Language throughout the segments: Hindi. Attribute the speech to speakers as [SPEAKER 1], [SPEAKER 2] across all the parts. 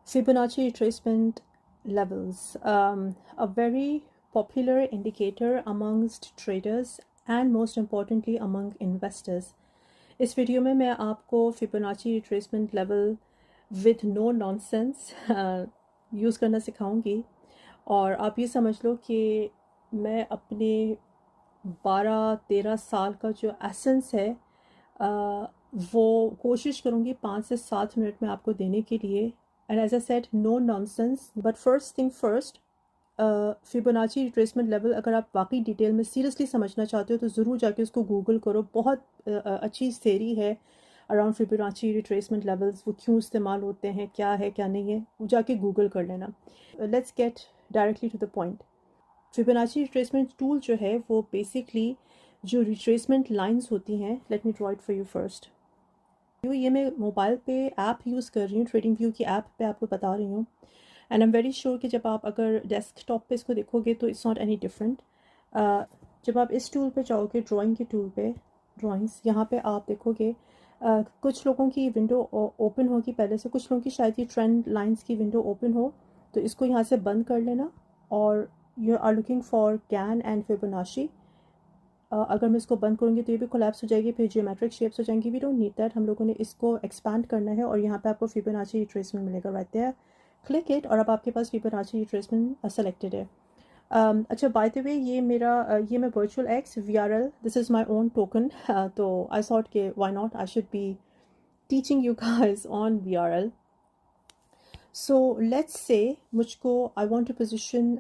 [SPEAKER 1] Fibonacci retracement levels, a very popular indicator amongst traders and most importantly among investors. इस वीडियो में मैं आपको Fibonacci retracement level with no nonsense use करना सिखाऊंगी और आप ये समझ लो कि मैं अपने 12-13 साल का जो एसेंस है वो कोशिश करूँगी 5 से 7 मिनट में आपको देने के लिए. And as I said, no nonsense. But first thing first, Fibonacci retracement level अगर आप वाकई डिटेल में सीरियसली समझना चाहते हो तो ज़रूर जाके उसको गूगल करो. बहुत अच्छी थ्योरी है अराउंड फिबोनाची रिट्रेसमेंट लेवल्स, वो क्यों इस्तेमाल होते हैं, क्या है क्या नहीं है, वो जाके गूगल कर लेना. Let's get directly to the point. Fibonacci retracement tool जो है वो बेसिकली जो रिट्रेसमेंट लाइंस होती हैं, let me draw it for you first. ये मैं मोबाइल पे ऐप यूज़ कर रही हूँ, ट्रेडिंग व्यू की ऐप पे आपको बता रही हूँ. And I am very sure कि जब आप अगर डेस्कटॉप पे इसको देखोगे तो इट्स नॉट एनी डिफरेंट. जब आप इस टूल पे जाओगे, ड्राइंग के टूल पे, ड्राइंग्स, यहाँ पे आप देखोगे कुछ लोगों की विंडो ओपन होगी पहले से, कुछ लोगों की शायद ये ट्रेंड लाइंस की विंडो ओपन हो, तो इसको यहाँ से बंद कर लेना. और you are looking for Gann and Fibonacci. अगर मैं इसको बंद करूँगी तो ये भी कोलैप्स हो जाएगी, फिर जियोमेट्रिक शेप्स हो जाएंगी. We don't need that. हम लोगों ने इसको एक्सपैंड करना है और यहाँ पे आपको फिबोनाची रिट्रेसमेंट मिलेगा राइट देयर. क्लिक इट और अब आपके पास फिबोनाची रिट्रेसमेंट सेलेक्टेड है. अच्छा, बाय द वे ये मैं virtual X VRL, this is my own token. तो आई थॉट के why not, I should be teaching you guys on VRL. So let's say मुझको I want to position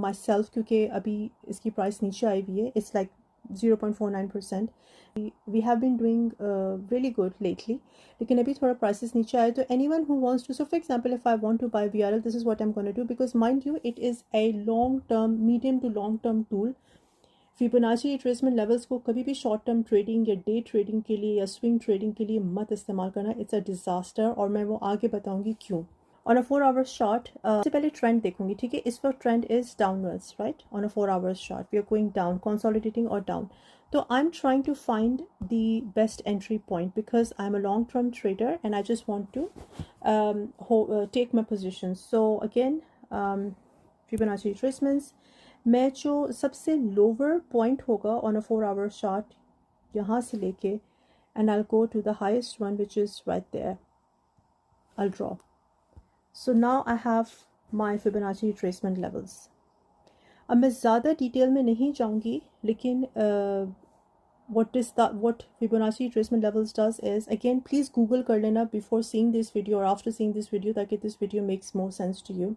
[SPEAKER 1] myself, क्योंकि अभी इसकी प्राइस नीचे आई हुई है. It's like 0.49%. We have been doing really good lately, लेकिन अभी थोड़ा प्राइसेस नीचे आए. तो anyone who wants to, so for example if I want to buy VRL, this is what I am gonna do, because mind you it is a long term, medium to long term tool. Fibonacci retracement levels को कभी भी शॉर्ट टर्म ट्रेडिंग या डे ट्रेडिंग के लिए या स्विंग ट्रेडिंग के लिए मत इस्तेमाल करना. इट्स अ डिज़ास्टर और मैं वो आगे बताऊंगी क्यों. ऑन अ 4 आवर्स चार्ट सबसे पहले ट्रेंड देखूंगी, ठीक है. इस वक्त trend is downwards, right. On a 4 hours chart we are going down, consolidating और डाउन. तो I am trying to find the best entry point because I am a long term trader and I just want to take my position. So again Fibonacci retracements, मैं जो सबसे लोअर पॉइंट होगा ऑन अ 4 आवर्स चार्ट यहाँ से लेके and I go to the highest one which is right there. I draw. So now I have my Fibonacci retracement levels. अब मैं ज़्यादा डिटेल में नहीं जाऊँगी, लेकिन what Fibonacci retracement levels does is, again please Google कर लेना before seeing this video or after seeing this video, ताकि this video makes more sense to you.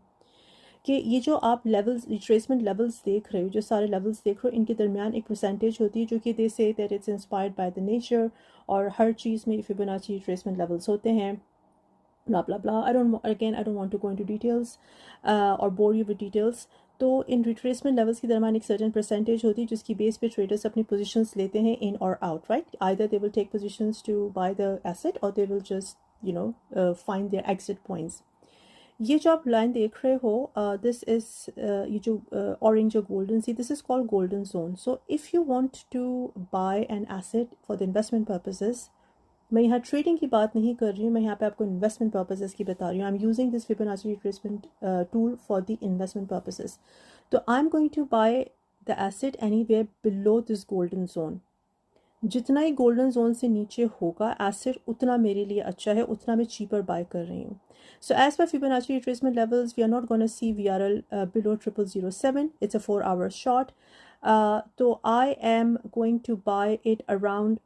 [SPEAKER 1] कि ये जो आप लेवल्स, रिट्रेसमेंट लेवल्स देख रहे हो, जो सारे लेवल्स देख रहे हो, इनके दरमियान एक परसेंटेज होती है जो कि they say that it's inspired by the nature, और हर चीज़ में फिबोनाची रिट्रेसमेंट लेवल्स होते हैं. blah blah blah. I don't want to go into details or bore you with details. तो इन रिट्रेसमेंट लेवल्स की दरमियान एक सर्टेन परसेंटेज होती है जिसकी बेस पे ट्रेडर्स अपनी पोजीशंस लेते हैं इन और out, right. Either they will take positions to buy the asset और they will just find their exit points. ये जो आप लाइन देख रहे हो, दिस इज़ ये जो ऑरेंज और गोल्डन सी, this is called golden zone. So if you want to buy an asset for the investment purposes, मैं यहाँ ट्रेडिंग की बात नहीं कर रही हूँ, मैं यहाँ पे आपको इन्वेस्टमेंट पर्पसेस की बता रही हूँ. I am using this Fibonacci retracement tool for the investment purposes. तो I am going to buy the asset anywhere below this golden zone. जितना ही गोल्डन जोन से नीचे होगा एसेट, उतना मेरे लिए अच्छा है, उतना मैं चीपर बाय कर रही हूँ. So as per Fibonacci retracement levels, we are not gonna see VRL below 0007. It's a 4 hours short. तो I am going to buy it around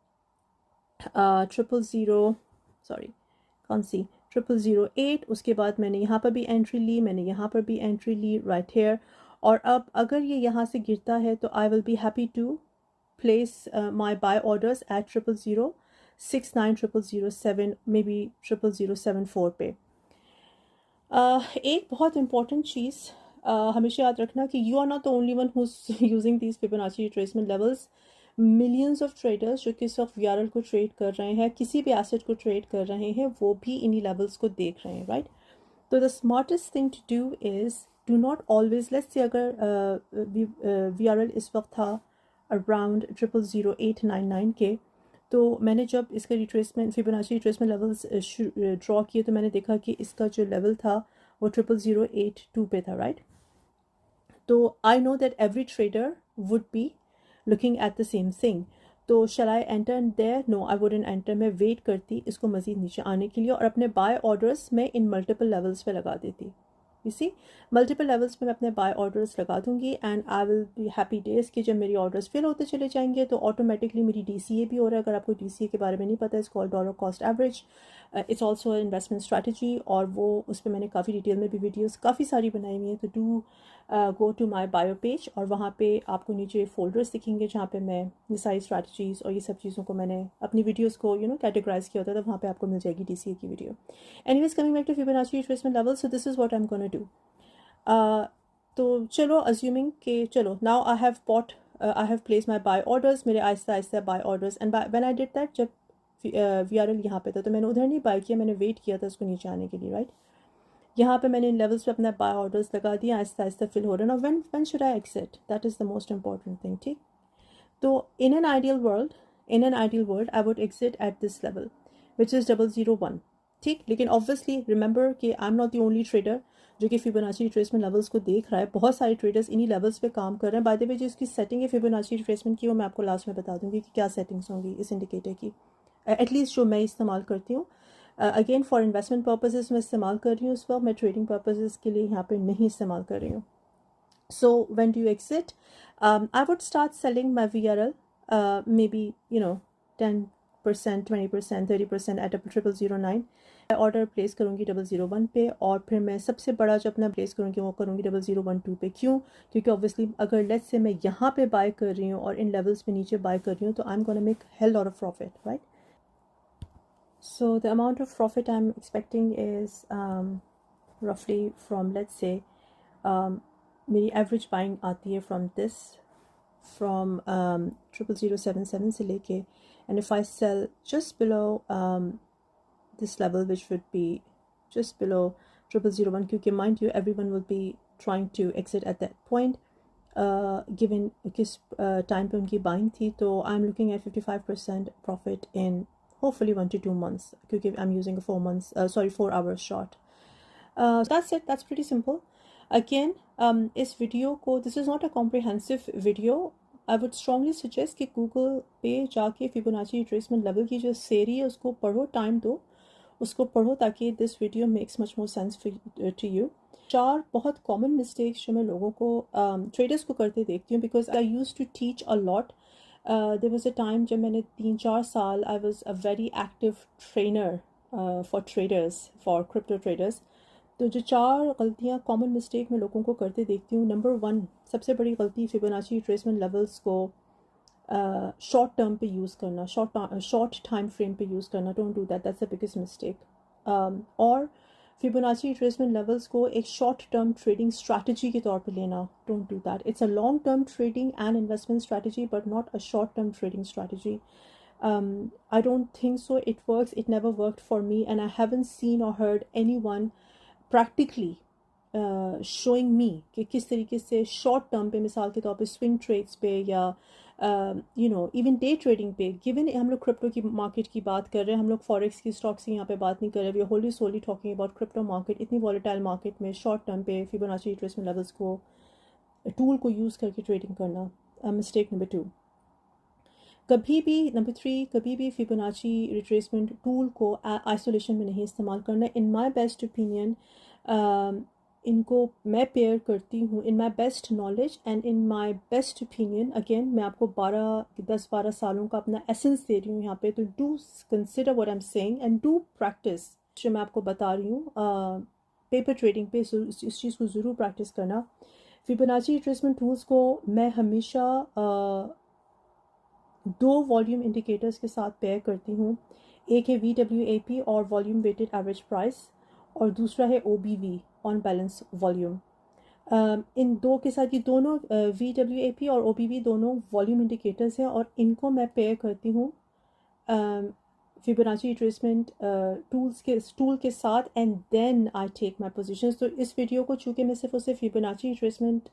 [SPEAKER 1] 000, sorry कौन सी, 0008. उसके बाद मैंने यहाँ पर भी एंट्री ली, मैंने यहाँ पर भी एंट्री ली राइट हेयर. और अब अगर ये यहाँ से गिरता है तो I will be happy to place my buy orders at 0069, 0007, maybe 0074 पे. एक बहुत इंपॉर्टेंट चीज़ हमेशा याद रखना कि you are not the only one who is using these Fibonacci retracement levels. Millions of traders जो कि इस वक्त VRL को ट्रेड कर रहे हैं, किसी भी एसेट को ट्रेड कर रहे हैं, वो भी इन्हीं लेवल्स को देख रहे हैं, राइट. तो the smartest thing to do is do not always, let's say अगर VRL इस वक्त था अराउंड 000899 के, तो मैंने जब इसका retracement Fibonacci retracement levels draw किए तो मैंने देखा कि इसका जो लेवल था वो 00082 पे था, राइट। तो I know that every trader would be looking at the same thing. तो shall I enter there? No, I wouldn't enter. मैं वेट करती इसको मज़ीद नीचे आने के लिए और अपने बाय ऑर्डर्स मैं इन मल्टीपल लेवल्स पे लगा देती। यू सी, मल्टीपल लेवल्स पे मैं अपने बाय ऑर्डर्स लगा दूंगी and I will be happy days कि जब मेरी ऑर्डर्स फिल होते चले जाएंगे तो ऑटोमेटिकली मेरी DCA भी हो रहा है। अगर आपको DCA के बारे में नहीं पता, it's called dollar cost average. It's also investment strategy, और वो उस पर मैंने काफ़ी डिटेल में भी वीडियोज़ काफ़ी सारी बनाई हुई हैं। तो do go to my bio page, और वहाँ पे आपको नीचे फोल्डर्स दिखेंगे जहाँ पे मैं ये सारी स्ट्रैटेजीज़ और ये सब चीज़ों को मैंने अपनी वीडियोस को कैटेगराइज किया होता है, तो वहाँ पे आपको मिल जाएगी DCA की video. Anyways, coming back to Fibonacci retracement level, so this is what I am gonna do. तो चलो अज्यूमिंग कि चलो now I have bought, I have placed my buy orders, मेरे आहिस्ता आहिस्ता buy orders, and when I did that, जब VRL यहाँ पे था तो मैंने उधर नहीं बाय किया, मैंने वेट किया था उसको नीचे आने के लिए, राइट। यहाँ पे मैंने इन लेवल्स पे अपना बाय ऑर्डर्स लगा दिया, आहिस्ता आहिस्ता फिल हो रहा है ना। When should I exit, that is the most important thing, ठीक। तो in an ideal world I would exit at this level which is 001, ठीक। लेकिन ऑब्वियसली रिमेंबर कि I am not the only trader जो कि फिबोनाची रिट्रेसमेंट लेवल्स को देख रहा है। बहुत सारे ट्रेडर्स इन्हीं लेवल्स पे काम कर रहे हैं। बाय द वे, जो इसकी सेटिंग है फिबोनाची रिट्रेसमेंट की, वो मैं आपको लास्ट में बता दूंगी कि क्या सेटिंग्स होंगी इस इंडिकेटर की, एटलीस्ट जो मैं इस्तेमाल करती हूँ। अगेन फॉर इन्वेस्टमेंट पर्पसेस मैं इस्तेमाल कर रही हूँ इस वक्त, मैं ट्रेडिंग पर्पसेस के लिए यहाँ पे नहीं इस्तेमाल कर रही हूँ। So when do you exit? I would start selling my VRL, maybe 10%, 20%, 30% at 0009. Order place करूँगी 001 पे, और फिर मैं सबसे बड़ा जो अपना प्लेस करूँगी वो करूँगी 0012 पे। क्यों? क्योंकि ऑब्वियसली अगर लेट्स से मैं यहाँ पे बाय कर रही हूँ और इन लेवल्स पे नीचे बाय कर रही हूँ तो I am gonna make hell lot of profit, right. So the amount of profit I'm expecting is roughly from, let's say, मेरी एवरेज बाइंग आती है फ्रॉम दिस, फ्रॉम 00077 से लेके, and if I sell just below this level which would be just below 0001, क्योंकि mind you everyone will be trying to exit at that point given किस टाइम पे उनकी बाइंग थी। तो I am looking at 55% profit in hopefully 1 to 2 months, क्योंकि I'm using a 4 hours short. That's it. That's pretty simple. Again, इस वीडियो को, this is not a comprehensive video. I would strongly suggest कि गूगल पे जाके फिबोनाची रिट्रेसमेंट लेवल की जो सेरी है उसको पढ़ो, टाइम दो उसको पढ़ो, ताकि this video makes much more sense to you. 4 बहुत कॉमन मिस्टेक्स जो मैं लोगों को ट्रेडर्स को करते देखती हूँ, because I use to teach a lot. There was a time जब मैंने 3-4 साल I was a very active trainer for traders, for crypto traders. तो जो 4 गलतियाँ कॉमन मिस्टेक मैं लोगों को करते देखती हूँ, नंबर 1 सबसे बड़ी गलती, फिबोनाची रिट्रेसमेंट लेवल्स को शॉर्ट टर्म पे यूज़ करना, शॉर्ट टाइम फ्रेम पे यूज़ करना। Don't do that, that's the biggest mistake. और फिबोनाची रिट्रेसमेंट लेवल्स को एक शॉर्ट टर्म ट्रेडिंग स्ट्रैटेजी के तौर पे लेना, don't do that. It's a long term trading and investment strategy, but not a short term trading strategy. I don't think so it works. It never worked for me, and I haven't seen or heard anyone practically showing me कि किस तरीके से शॉर्ट टर्म पे, मिसाल के तौर पे स्विंग ट्रेड्स पे, या इवन डे ट्रेडिंग पे, गिवन हम लोग क्रिप्टो की मार्केट की बात कर रहे हैं, हम लोग फॉरेक्स की, स्टॉक्स की यहाँ पे बात नहीं कर रहे, we are wholly solely talking about crypto market. इतनी वॉलेटाइल मार्केट में शॉर्ट टर्म पे फिबोनाची रिट्रेसमेंट लेवल्स को, टूल को यूज़ करके ट्रेडिंग करना, मिस्टेक नंबर 2। कभी भी, नंबर 3, कभी भी फिबोनाची रिट्रेसमेंट टूल को आइसोलेशन में नहीं इस्तेमाल करना। इन माय बेस्ट ओपिनियन इनको मैं पेयर करती हूँ in my best knowledge and in my best opinion. Again मैं आपको 10-12 सालों का अपना एसेंस दे रही हूँ यहाँ पे, तो do consider what I am saying and do practice जो मैं आपको बता रही हूँ। पेपर ट्रेडिंग पे इस चीज़ को ज़रूर प्रैक्टिस करना। फिबोनाची रिट्रेसमेंट टूल्स को मैं हमेशा 2 वॉल्यूम इंडिकेटर्स के साथ पेयर करती हूँ। एक है VWAP और वॉल्यूम वेटेड एवरेज प्राइस, और दूसरा है OBV, ऑन बैलेंस वॉल्यूम। इन 2 के साथ, ये दोनों VWAP और OBV दोनों वॉल्यूम इंडिकेटर्स हैं, और इनको मैं पेयर करती हूँ फिबोनाची रिट्रेसमेंट टूल के साथ, and then I take my position. तो इस वीडियो को चूँकि मैं सिर्फ और सिर्फ फिबोनाची रिट्रेसमेंट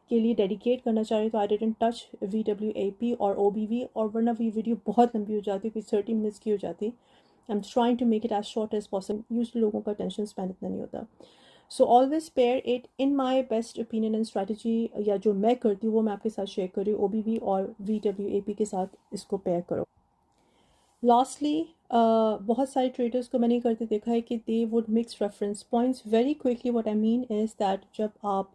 [SPEAKER 1] के लिए डेडिकेट करना चाह रही तो आई डिडंट टच VWAP और OBV, और वरना ये वीडियो बहुत लंबी हो जाती, कुछ 30 मिनट्स की हो जाती। I am trying to make it as short as possible. Usually लोगों का टेंशन स्पैन इतना नहीं होता। So always pair it in my best opinion and strategy, या जो मैं करती हूँ वो मैं आपके साथ शेयर कर रही हूँ। OBV और VWAP के साथ इसको पेयर करो। लास्टली बहुत सारे ट्रेडर्स को मैंने करते देखा है कि they would mix reference points very quickly. What I mean is that जब आप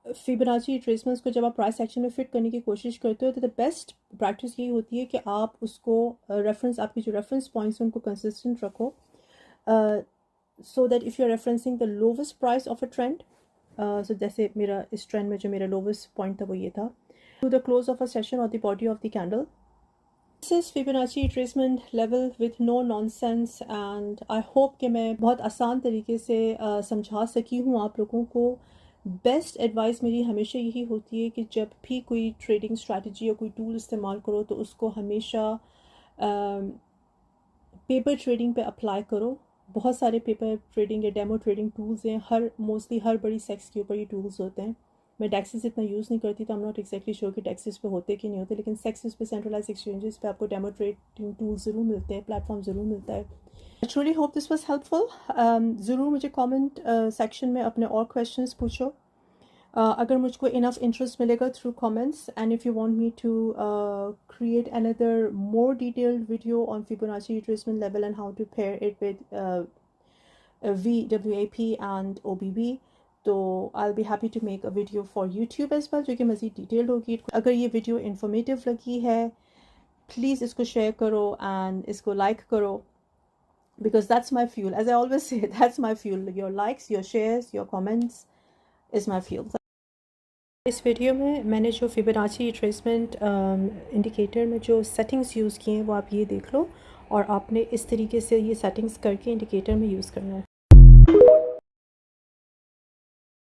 [SPEAKER 1] फिबोनाची रिट्रेसमेंट्स को जब आप प्राइस एक्शन में फिट करने की कोशिश करते हो तो द बेस्ट प्रैक्टिस यही होती है कि आप उसको रेफरेंस, आपकी जो रेफरेंस पॉइंट्स हैं उनको कंसिस्टेंट रखो, so that if you are referencing the lowest price of a trend, so जैसे मेरा इस ट्रेंड में जो मेरा लोवेस्ट पॉइंट था वो ये था, to the close of a session और the body of the candle. This is Fibonacci retracement level with no nonsense, and I hope कि मैं बहुत आसान तरीके से समझा सकी हूँ आप लोगों को। बेस्ट एडवाइस मेरी हमेशा यही होती है कि जब भी कोई ट्रेडिंग स्ट्रैटेजी या कोई टूल इस्तेमाल करो तो उसको हमेशा पेपर ट्रेडिंग पे अप्लाई करो। बहुत सारे पेपर ट्रेडिंग या डेमो ट्रेडिंग टूल्स हैं, मोस्टली हर बड़ी सेक्स के ऊपर ये टूल्स होते हैं। मैं डेक्सिस इतना यूज़ नहीं करती तो I am not exactly sure कि डेक्सिस पे होते कि नहीं होते, लेकिन सेक्सिस पे, सेंट्रलाइज एक्सचेंजेस पे आपको डेमो ट्रेडिंग टूल्स ज़रूर मिलते हैं, प्लेटफॉर्म ज़रूर मिलता है। I truly hope this was helpful. ज़रूर मुझे कमेंट सेक्शन में अपने और क्वेश्चंस पूछो। अगर मुझको इनफ इंटरेस्ट मिलेगा through comments, and if you want me to create another more detailed video on Fibonacci retracement level and how to pair it with VWAP and OBB, तो I'll be happy to make a video for YouTube as well जो कि मज़ीद डिटेल्ड होगी। अगर ये वीडियो इन्फॉर्मेटिव लगी है प्लीज़ इसको शेयर करो एंड इसको लाइक करो, because that's my fuel. As I always say, that's my fuel. Your likes, your shares, your comments is my fuel. इस वीडियो में मैंने जो फिबोनाची रिट्रेसमेंट इंडिकेटर में जो सेटिंग्स यूज़ किए हैं वो आप ये देख लो, और आपने इस तरीके से ये सेटिंग्स करके इंडिकेटर में यूज़ करना है।